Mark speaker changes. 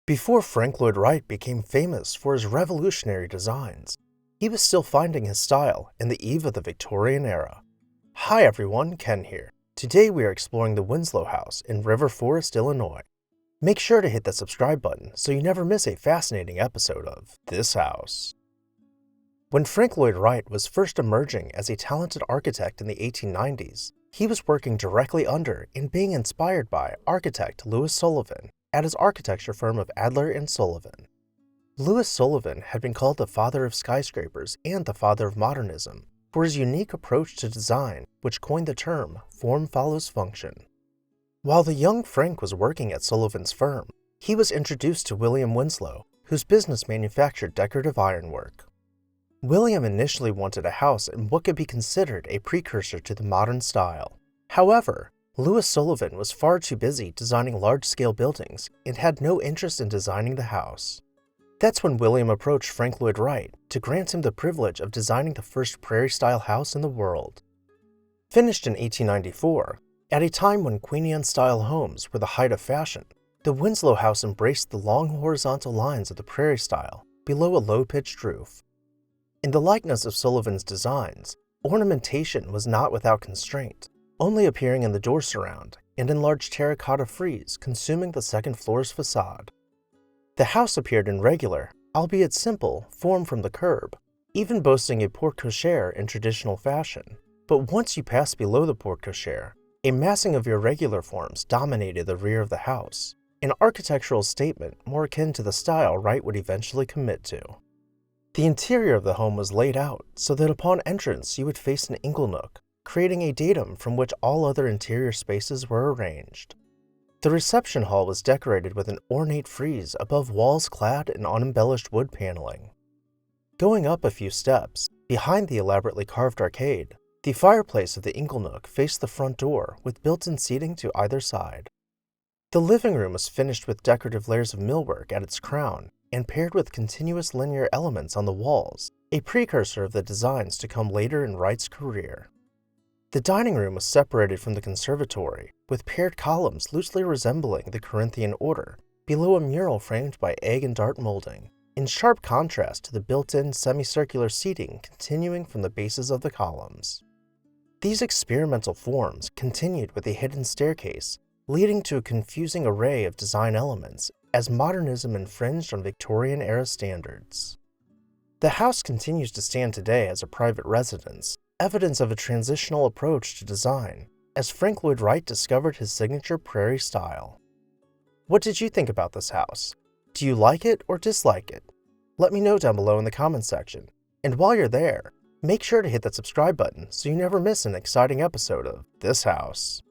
Speaker 1: Before Frank Lloyd Wright became famous for his revolutionary designs, he was still finding his style in the eve of the Victorian era. Hi everyone, Ken here. Today we are exploring the Winslow House in River Forest, Illinois. Make sure to hit that subscribe button so you never miss a fascinating episode of This House. When Frank Lloyd Wright was first emerging as a talented architect in the 1890s, he was working directly under and being inspired by architect Louis Sullivan at his architecture firm of Adler and Sullivan. Louis Sullivan had been called the father of skyscrapers and the father of modernism for his unique approach to design, which coined the term form follows function. While the young Frank was working at Sullivan's firm, he was introduced to William Winslow, whose business manufactured decorative ironwork. William initially wanted a house in what could be considered a precursor to the modern style. However, Louis Sullivan was far too busy designing large-scale buildings and had no interest in designing the house. That's when William approached Frank Lloyd Wright to grant him the privilege of designing the first Prairie Style house in the world. Finished in 1894, at a time when Queen Anne-style homes were the height of fashion, the Winslow House embraced the long horizontal lines of the Prairie Style below a low-pitched roof. In the likeness of Sullivan's designs, ornamentation was not without constraint, only appearing in the door surround and in large terracotta frieze consuming the second floor's facade. The house appeared in regular, albeit simple, form from the curb, even boasting a porte-cochere in traditional fashion. But once you passed below the porte-cochere, a massing of irregular forms dominated the rear of the house, an architectural statement more akin to the style Wright would eventually commit to. The interior of the home was laid out so that upon entrance you would face an inglenook, creating a datum from which all other interior spaces were arranged. The reception hall was decorated with an ornate frieze above walls clad in unembellished wood paneling. Going up a few steps, behind the elaborately carved arcade, the fireplace of the inglenook faced the front door with built-in seating to either side. The living room was finished with decorative layers of millwork at its crown and paired with continuous linear elements on the walls, a precursor of the designs to come later in Wright's career. The dining room was separated from the conservatory, with paired columns loosely resembling the Corinthian order, below a mural framed by egg and dart molding, in sharp contrast to the built-in semicircular seating continuing from the bases of the columns. These experimental forms continued with a hidden staircase, leading to a confusing array of design elements as modernism infringed on Victorian-era standards. The house continues to stand today as a private residence, evidence of a transitional approach to design, as Frank Lloyd Wright discovered his signature Prairie style. What did you think about this house? Do you like it or dislike it? Let me know down below in the comments section. And while you're there, make sure to hit that subscribe button so you never miss an exciting episode of This House.